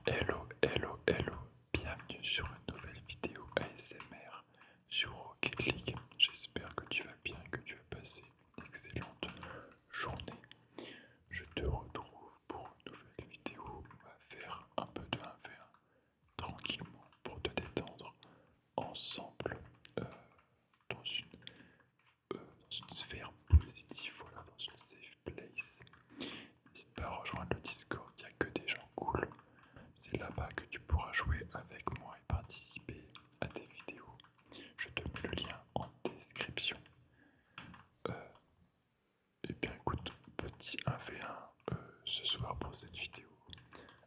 Hello, hello, hello, bienvenue sur une nouvelle vidéo ASMR sur Rocket League. J'espère que tu vas bien, que tu as passé une excellente journée. Je te retrouve pour une nouvelle vidéo où on va faire un peu de 1v1 tranquillement pour te détendre ensemble euh, dans, une, dans une sphère positive, voilà, dans une safe place. N'hésite pas à rejoindre le Discord, il n'y a que des gens cool. C'est là-bas que tu pourras jouer avec moi et participer à des vidéos. Je te mets le lien en description. Et bien écoute, petit 1v1 ce soir pour cette vidéo.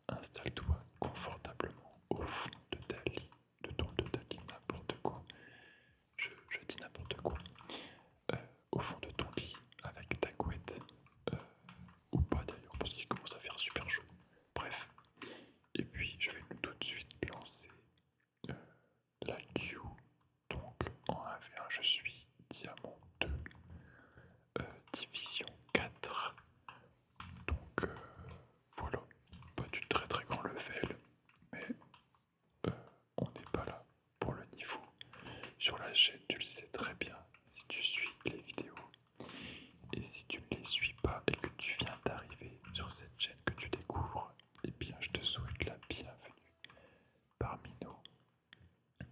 Installe-toi confortablement au fond de ta lit, de ta lit, n'importe quoi. Je dis n'importe quoi. Au fond de ton lit avec ta couette. Ou pas d'ailleurs, parce qu'il commence à faire super chaud. Bref. Et puis je vais tout de suite lancer euh, la queue. Donc en 1v1 je suis diamant 2, division 4. Donc voilà, pas du très très grand level, mais on n'est pas là pour le niveau. Sur la chaîne tu le sais très bien si tu suis les vidéos. Et si tu ne les suis pas et que tu viens d'arriver sur cette chaîne que tu découvres, eh bien je te souhaite la bienvenue parmi nous.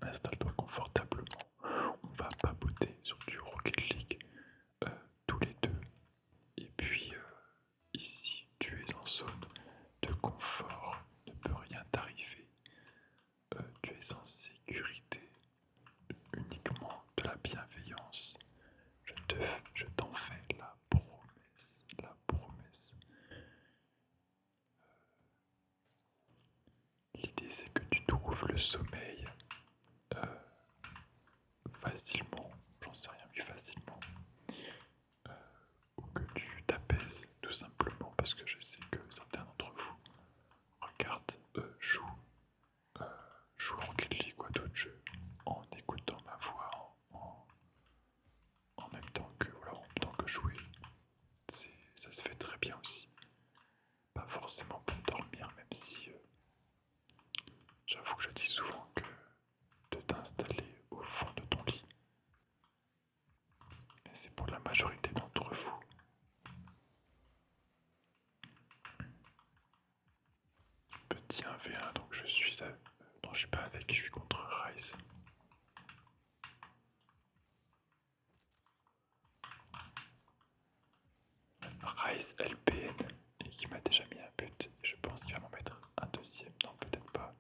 Installe-toi confortablement, on va papoter sur du Rocket League tous les deux. Et puis ici, tu es en zone de confort, ne peut rien t'arriver. Tu es en sécurité, uniquement de la bienveillance. Je t'en fais la promesse, la promesse. L'idée c'est que tu trouves le sommeil facilement, j'en sais rien, mais facilement, ou que tu t'apaises tout simplement parce que je sais que certains d'entre vous regardent, jouent Rocket League ou à d'autres jeux en écoutant ma voix, en même temps que, voilà, en même temps que jouer. Ça se fait très bien aussi. Pas forcément pour dormir, même si j'avoue que je dis souvent que de t'installer au fond de ton lit, mais c'est pour la majorité d'entre vous. Petit 1v1, donc je suis à... Non, je suis pas avec, je suis contre Rice. Rice LPN, et qui m'a déjà mis un but. Je pense qu'il va m'en mettre un deuxième, non peut-être pas.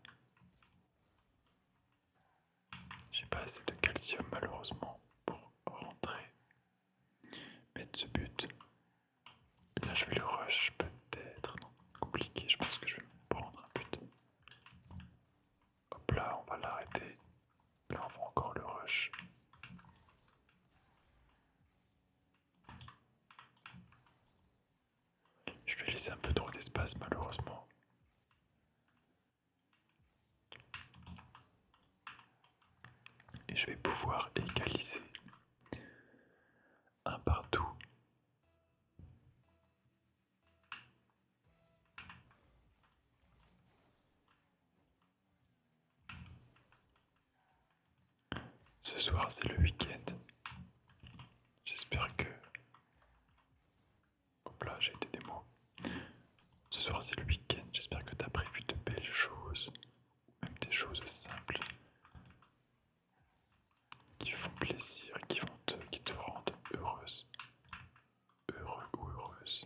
J'ai pas assez de calcium malheureusement pour rentrer, mettre ce but. Là je vais le rush peut-être, non, compliqué, je pense que je vais me prendre un but. Hop là, on va l'arrêter. Là on va encore le rush. Je vais laisser un peu trop d'espace malheureusement. Et je vais pouvoir égaliser un partout. Ce soir c'est le week-end. J'espère que... Hop là, j'ai été des mots. Ce soir c'est le week-end, j'espère que t'as prévu de belles choses, même des choses simples qui font plaisir et qui te rendent heureuse, heureux ou heureuse.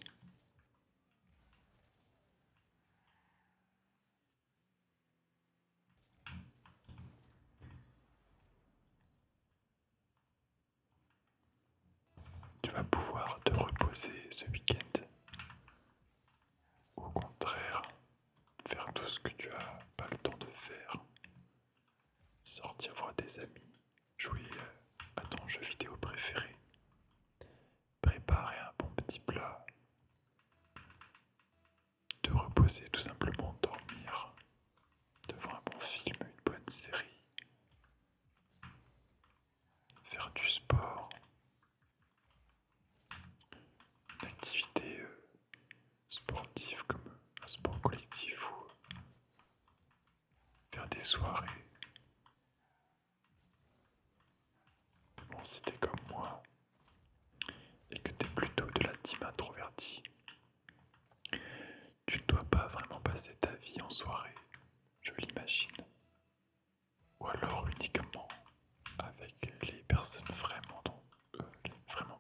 Tu vas pouvoir te reposer ce week-end. Ou au contraire, faire tout ce que tu as pas le temps de faire. Sortir voir des amis, jouer à ton jeu vidéo préféré, préparer un bon petit plat, te reposer tout simplement, dormir devant un bon film, une bonne série, faire du sport, une activité sportive comme un sport collectif ou des soirées. Mais bon, si t'es comme moi et que t'es plutôt de la team introvertie, tu ne dois pas vraiment passer ta vie en soirée, je l'imagine. Ou alors uniquement avec les personnes vraiment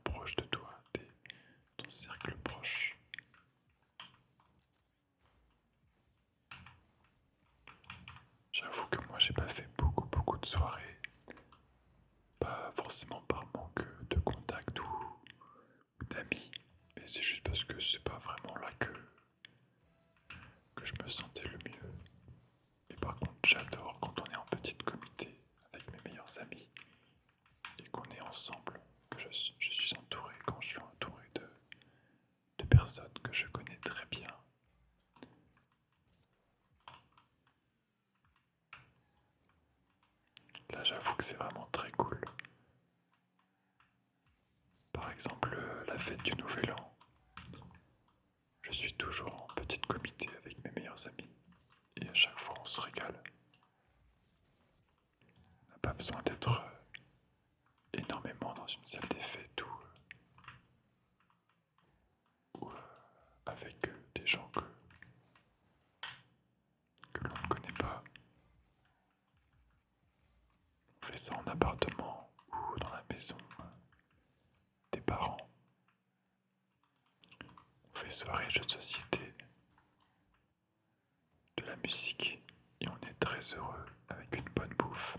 proches de toi, ton cercle proche. J'avoue que moi j'ai pas fait beaucoup de soirées, pas forcément par manque de contact ou d'amis, mais c'est juste parce que c'est pas vraiment là que je me sentais le mieux. Mais par contre j'adore quand on est en petite comité avec mes meilleurs amis et qu'on est ensemble, que je suis entouré, quand je suis entouré de personnes que je connais très bien. Là j'avoue que c'est vraiment très cool. Par exemple la fête du Nouvel An. Je suis toujours en petite comité avec mes meilleurs amis et à chaque fois on se régale. On n'a pas besoin d'être énormément dans une salle des fêtes ou avec des gens que l'on ne connaît pas. On fait ça en appartement ou dans la maison des parents. On fait soirée, jeux de société, de la musique et on est très heureux avec une bonne bouffe.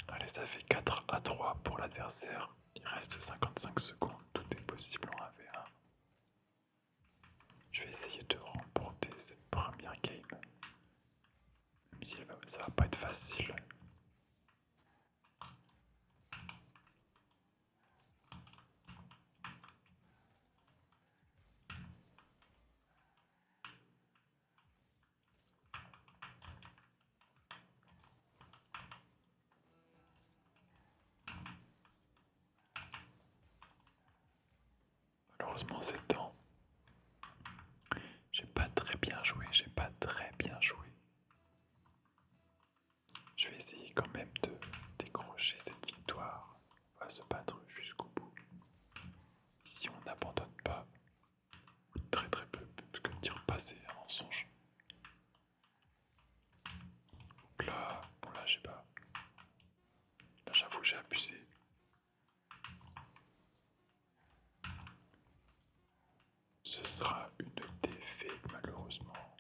Allez, ça fait 4-3 pour l'adversaire. Il reste 55 secondes, tout est possible en 1v1. Je vais essayer de remporter cette première game. Même si ça va pas être facile. Malheureusement, c'est temps. J'ai pas très bien joué, j'ai pas très bien joué. Je vais essayer quand même de décrocher cette victoire. On va se battre jusqu'au bout. Si on n'abandonne pas, ou très peu, parce que dire passer un mensonge. Bon là j'ai pas. Là j'avoue que j'ai abusé. Ce sera une défaite malheureusement.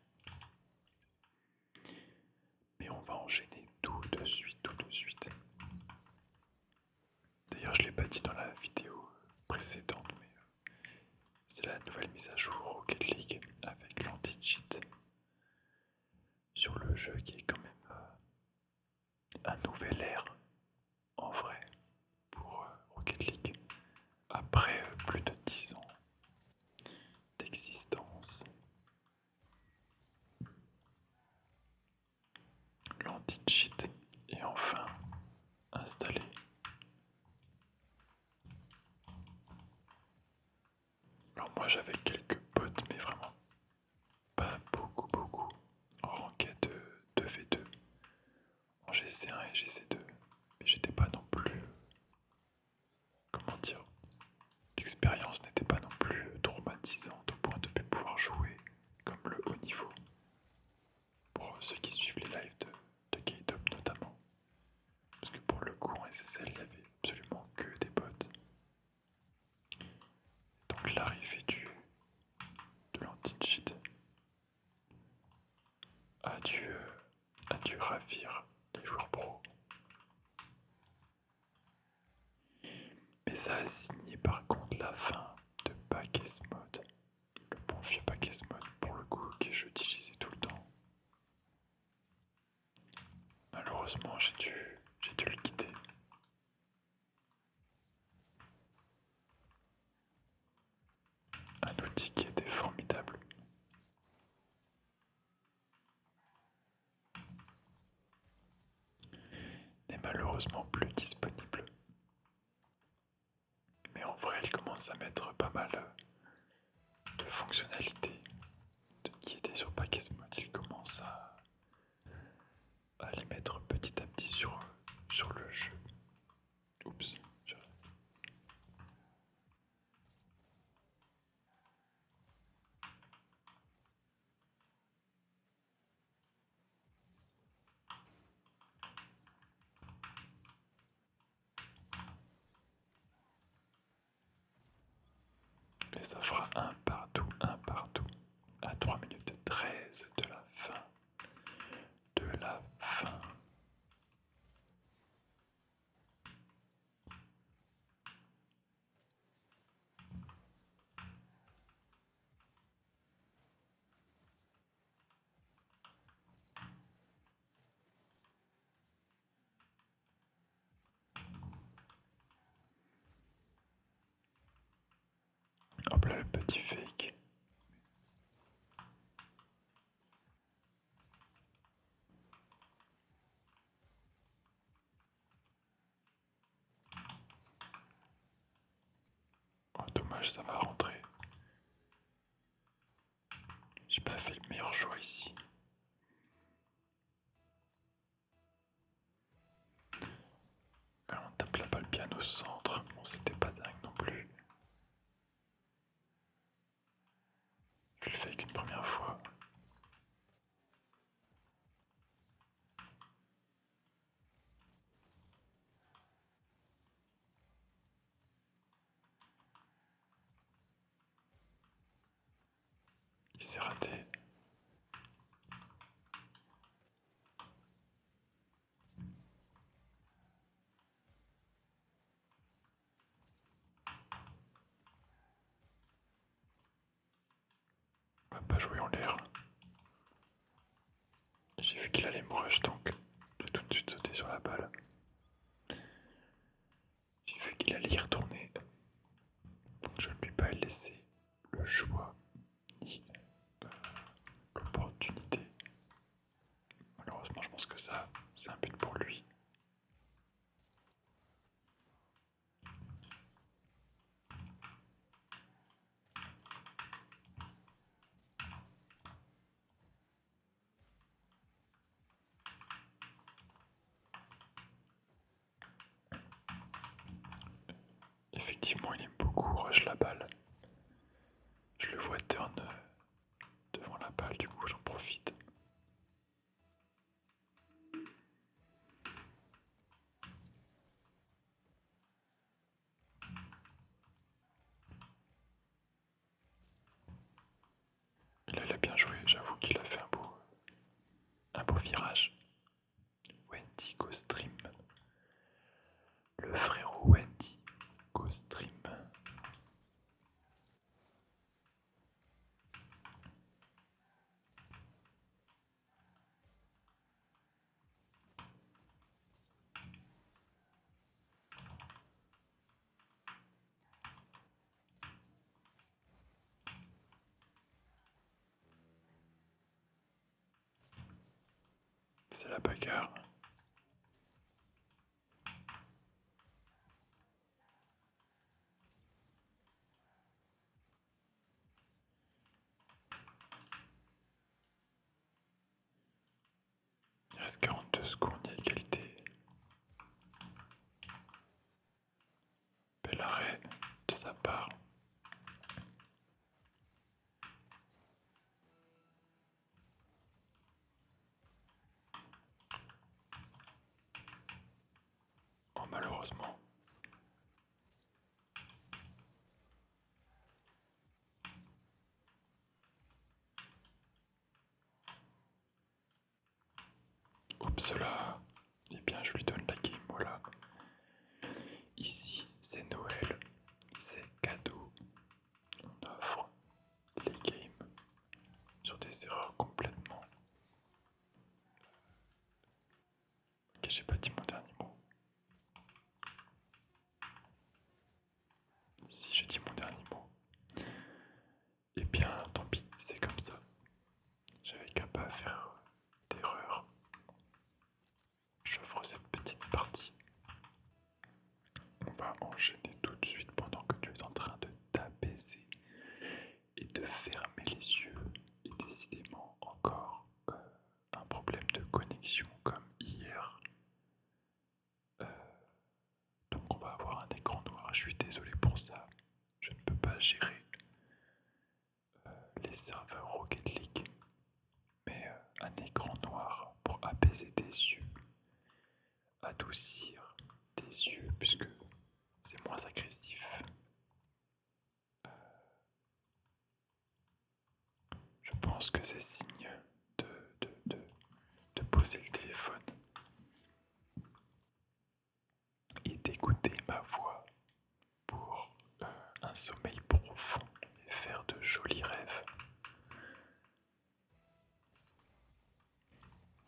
Mais on va enchaîner tout de suite. D'ailleurs je l'ai pas dit dans la vidéo précédente, mais c'est la nouvelle mise à jour Rocket League avec l'anti-cheat sur le jeu qui est quand même un nouvel ère en vrai pour Rocket League après plus de 10 ans d'existence. L'anti-cheat est enfin installé. Alors moi j'avais quelques potes mais vraiment pas beaucoup en ranked 2v2 en GC1 et GC2 mais j'étais pas non plus comment dire, l'expérience n'était pas non plus traumatisante au point de ne plus pouvoir jouer comme le haut niveau. Pour ceux qui suivent les lives de K-Top notamment. Parce que pour le coup en SSL il y avait absolument que des bots. Donc l'arrivée de l'anti-cheat a dû ravir les joueurs pros. Mais ça a signé par contre la fin de Pack's Mode. Le bon vieux Pack's Mode pour le coup que j'utilisais tout le temps. Malheureusement j'ai dû le quitter. Un outil qui était formidable. malheureusement plus disponible. Mais en vrai, elle commence à mettre pas mal de fonctionnalités qui étaient sur Package Mode. Il commence à les mettre petit à petit sur le jeu. Oups. Et ça fera un partout, à 3 minutes 13 de la fin. De la fin. Hop là, le petit fake. Oh, dommage, ça va rentrer. J'ai pas fait le meilleur choix ici. Alors, on tape la balle bien au centre. Bon, c'était pas dingue non plus. Je le fais qu'une première fois. Il s'est raté. On va pas jouer en l'air. J'ai vu qu'il allait me rush, donc j'ai tout de suite sauté sur la balle. J'ai vu qu'il allait y retourner, donc je ne lui ai pas laissé le choix ni l'opportunité. Malheureusement, je pense que ça, c'est un but pour lui. Effectivement, il aime beaucoup rush la balle. Je le vois turn devant la balle, du coup j'en profite. Et là, il a bien joué, j'avoue qu'il a fait un beau virage. Wendy Go Stream. Le frérot Wendy Go Stream. C'est la bagarre. Il reste 42 secondes, il y a égalité. Bel arrêt de sa part. Oh, malheureusement. Oups là. Eh bien, je lui donne la game, voilà. Ici, c'est Noël. C'est cadeau. On offre les games sur des erreurs complètement. Ok, j'ai pas dit mon dernier mot. Si j'ai dit mon dernier mot, eh bien tant pis, c'est comme ça. J'avais qu'à pas faire d'erreur. J'offre cette petite partie les yeux et décidément encore un problème de connexion comme hier. Euh, donc on va avoir un écran noir, je suis désolé pour ça. Je ne peux pas gérer les serveurs Rocket League, mais un écran noir pour apaiser tes yeux, adoucir tes yeux puisque c'est moins agressif. Je pense que c'est signe de, de poser le téléphone et d'écouter ma voix pour un sommeil profond et faire de jolis rêves.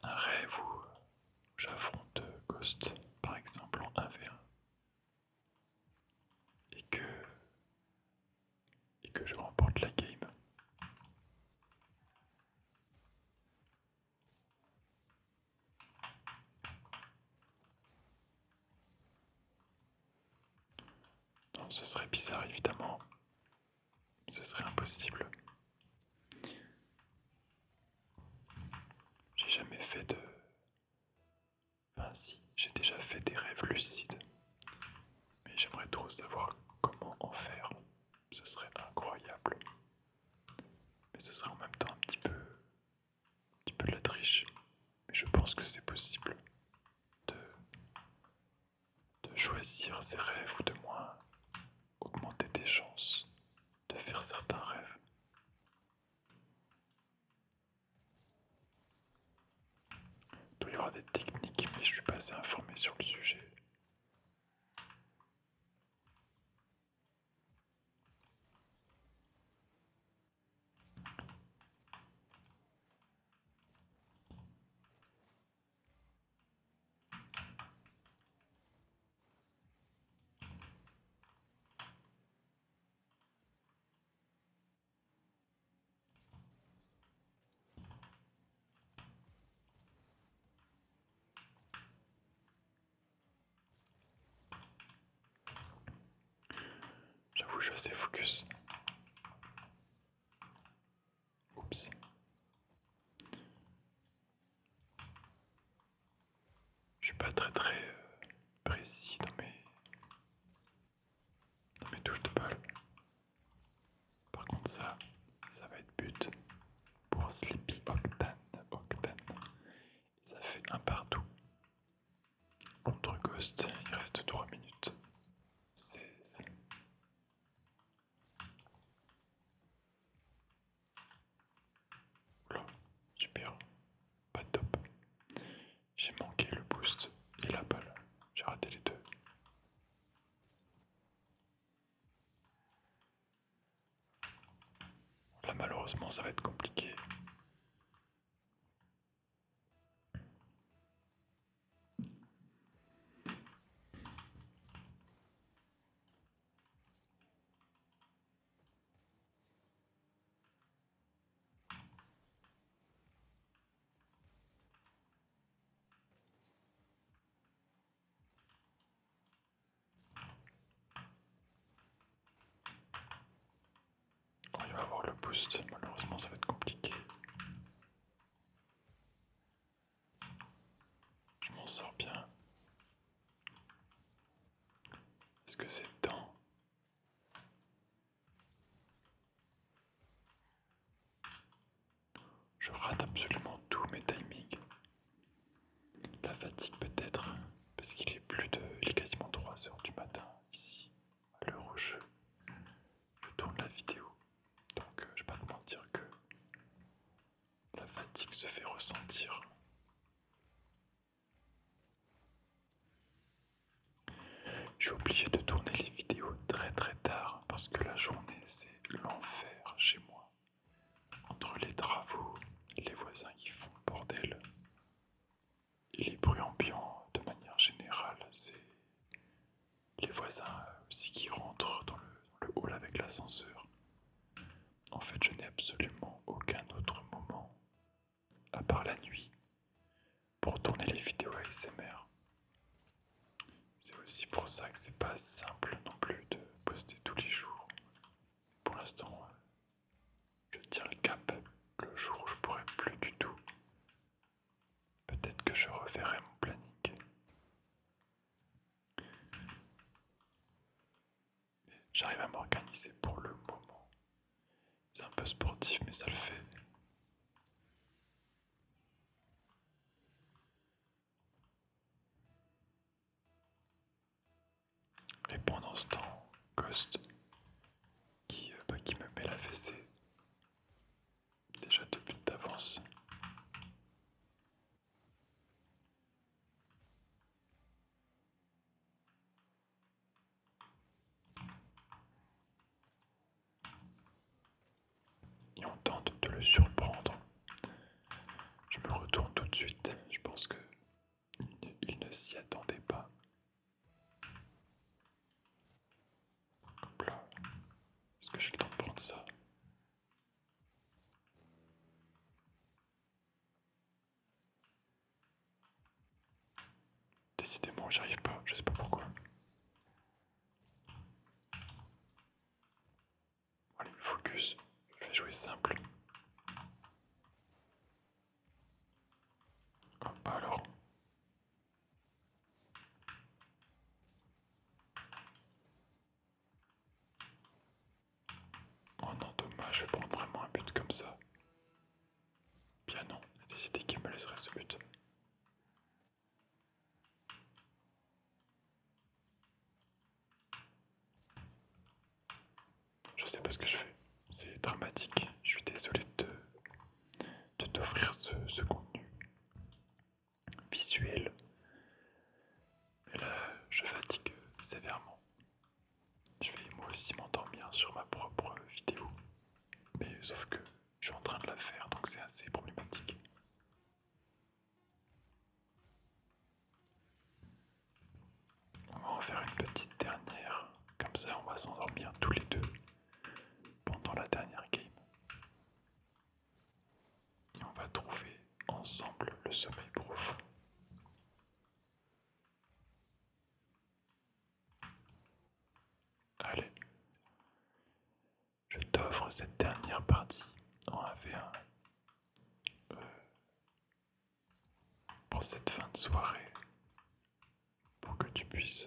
Un rêve où j'affronte Ghost, par exemple, en 1v1 et que je remporte la game. Non, ce serait bizarre évidemment. Ce serait impossible. J'ai jamais fait de... Enfin si, j'ai déjà fait des rêves lucides. Mais j'aimerais trop savoir comment en faire. Ce serait incroyable. Mais ce serait en même temps un petit peu de la triche. Mais je pense que c'est possible de, de choisir ses rêves ou de moins augmenter tes chances de faire certains rêves. Il doit y avoir des techniques, mais je suis pas assez informé sur le sujet. J'avoue, je suis assez focus. Oups. Je suis pas très précis dans mes touches de balle. Par contre ça va être but pour Sleepy Octane. Ça fait un partout. Contre Ghost, il reste 3 minutes. 16. Oula, super. Pas top. J'ai manqué le boost et la balle. J'ai raté les deux. Là malheureusement ça va être compliqué. Oh, il va avoir le boost. Malheureusement ça va être compliqué. Je m'en sors bien. Est-ce que c'est temps? Je rate absolument tous mes timings. La fatigue peut-être, parce qu'il est il est quasiment 3 heures du matin ici, à l'heure où je tourne la vidéo. Donc je vais pas te mentir que la fatigue se fait ressentir. Je suis obligé de tourner les vidéos très tard parce que la journée c'est l'enfer chez moi. Entre les travaux, les voisins qui font le bordel et les bruits ambiants de manière générale, c'est les voisins aussi qui rentrent dans le hall avec l'ascenseur. En fait, je n'ai absolument aucun autre moment, à part la nuit, pour tourner les vidéos ASMR. C'est aussi pour ça que c'est pas simple non plus de poster tous les jours. Pour l'instant, je tiens le ça le fait. Et pendant ce temps, Ghost, qui me met la fessée, déjà 2 buts d'avance. Et on tente de le surprendre. Je me retourne tout de suite. Je pense que il ne s'y attendait pas. Hop là. Est-ce que j'ai le temps de prendre ça? Décidément, j'y arrive pas. Je sais pas pourquoi. Allez, focus. Je vais jouer simple. Hop, alors. Oh non, dommage, je vais prendre vraiment un but comme ça. Bien non, il a décidé qu'il me laisserait ce but. Je sais pas ce que je fais. C'est dramatique. Je suis désolé de t'offrir ce contenu visuel. Mais là, je fatigue sévèrement. Je vais moi aussi m'endormir sur ma propre vidéo. Mais sauf que je suis en train de la faire, donc c'est assez problématique. On va en faire une petite dernière. Comme ça, on va s'endormir tous les deux pendant la dernière game. Et on va trouver ensemble le sommeil profond. Allez, je t'offre cette dernière partie en 1v1 pour cette fin de soirée, pour que tu puisses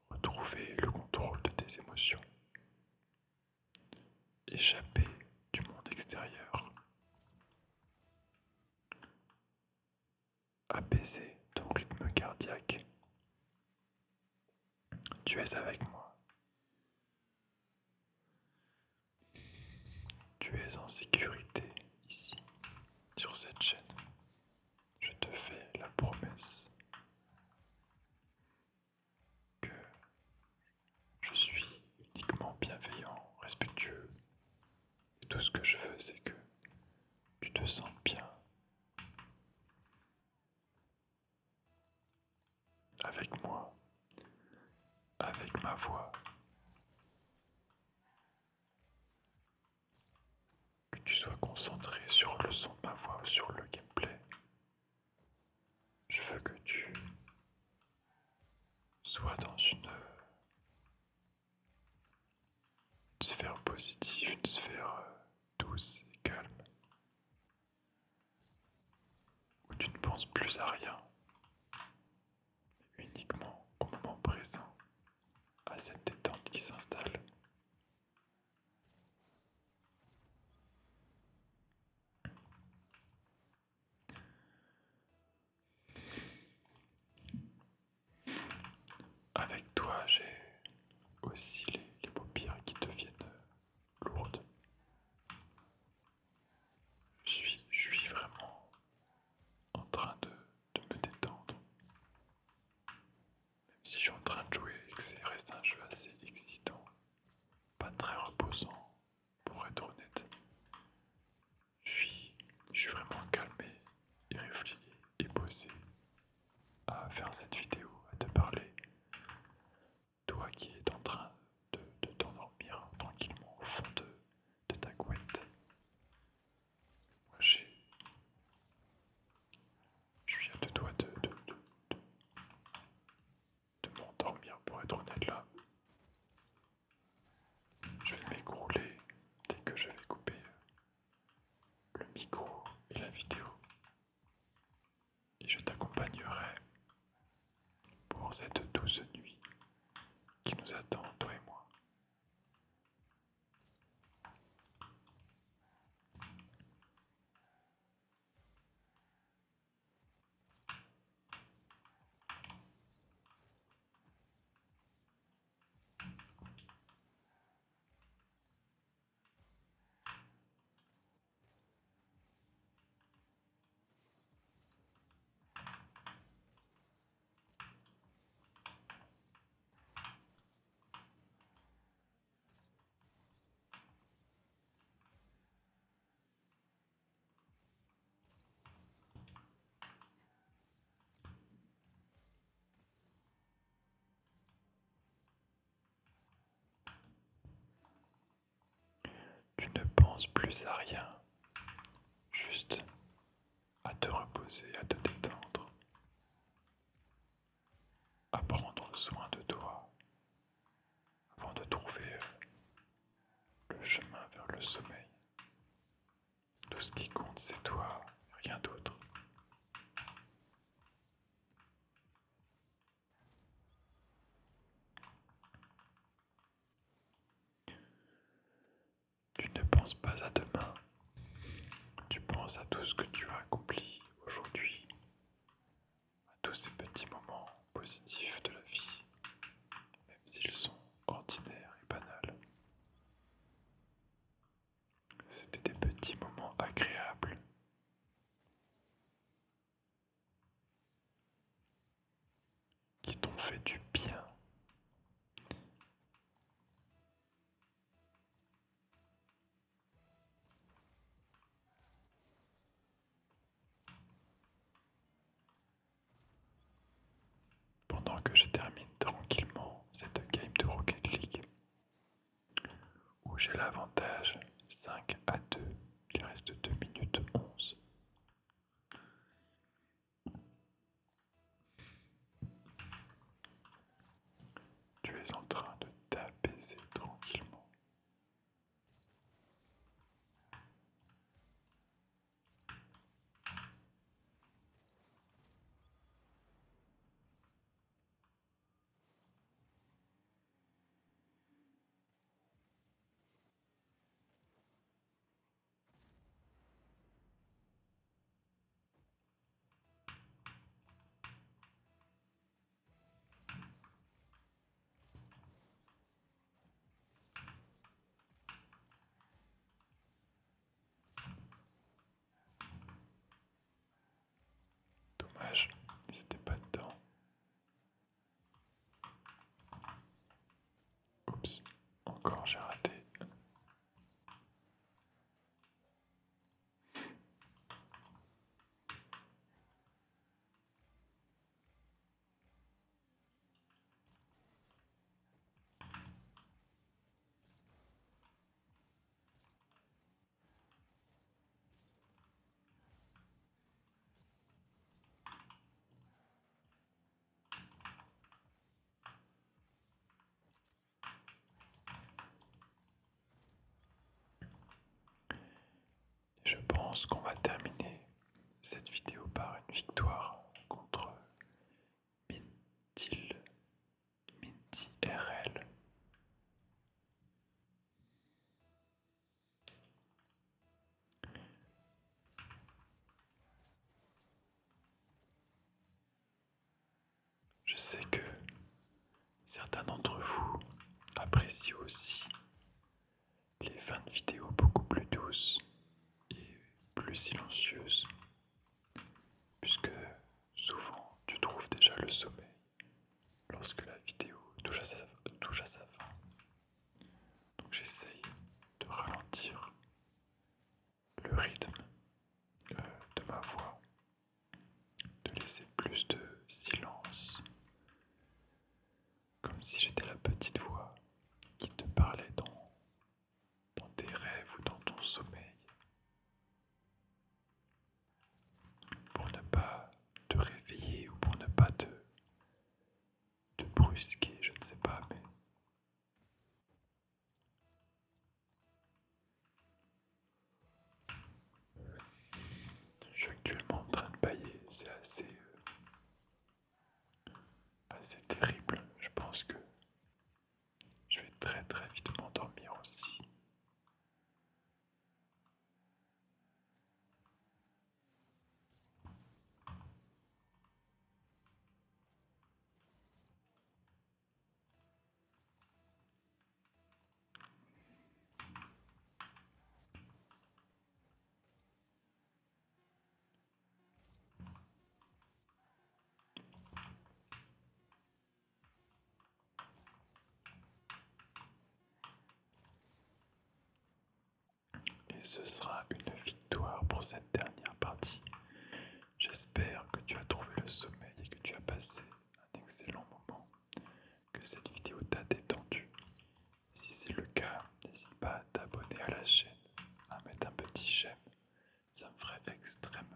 retrouver le contrôle de tes émotions, échapper du monde extérieur, apaiser ton rythme cardiaque. Tu es avec moi. Tu es en sécurité ici, sur cette chaîne. Je te fais la promesse que je suis uniquement bienveillant, respectueux. Et tout ce que je veux, c'est que tu te sentes bien avec moi, avec ma voix, que tu sois concentré sur le son de ma voix ou sur le gameplay. Je veux que tu sois dans une sphère positive, une sphère douce et calme, où tu ne penses plus à rien, mais uniquement au moment présent, à cette détente qui s'installe. Avec toi, j'ai aussi les paupières qui deviennent lourdes. Je suis vraiment en train de me détendre. Même si je suis en train de jouer et que c'est reste un jeu assez excitant, pas très reposant, pour être honnête. Je suis vraiment calmé et réfléchi et posé à faire cette vidéo, à te parler. Toi qui es en train de t'endormir tranquillement au fond de ta couette. Moi je suis à deux doigts de m'endormir pour être honnête là. Je vais m'écrouler dès que je vais couper le micro et la vidéo. Et je t'accompagnerai pour cette douce nuit qui nous attend, toi et moi. plus à rien, juste à te reposer, à te détendre, à prendre soin de toi avant de trouver le chemin vers le sommeil. Tout ce qui compte, c'est toi, rien d'autre. Tu ne penses pas à demain, tu penses à tout ce que tu as accompli aujourd'hui, à tous ces petits moments positifs de la vie, même s'ils sont ordinaires et banals. C'était des petits moments agréables qui t'ont fait du bien. Pendant que je termine tranquillement cette game de Rocket League, où j'ai l'avantage 5-2, il reste 2 minutes 11. Tu es en train de t'apaiser tranquillement. Dommage, c'était pas dedans. Oups, encore j'ai raté. Et je pense qu'on va terminer cette vidéo par une victoire contre Minty RL. Je sais que certains d'entre vous apprécient aussi les fins de vidéo beaucoup plus douces et plus silencieuses, puisque souvent tu trouves déjà le sommeil lorsque la vidéo touche à sa fin. Donc j'essaye de ralentir le rythme de ma voix, de laisser plus de silence, comme si j'étais la petite voix qui te parlait dans tes rêves ou dans ton sommeil, pour ne pas te réveiller ou pour ne pas te brusquer, je ne sais pas, mais je suis actuellement en train de bailler, c'est assez terrible. Je pense que je vais très très vite m'endormir aussi. Et ce sera une victoire pour cette dernière partie. J'espère que tu as trouvé le sommeil et que tu as passé un excellent moment, que cette vidéo t'a détendu. Si c'est le cas, n'hésite pas à t'abonner à la chaîne, à mettre extrêmement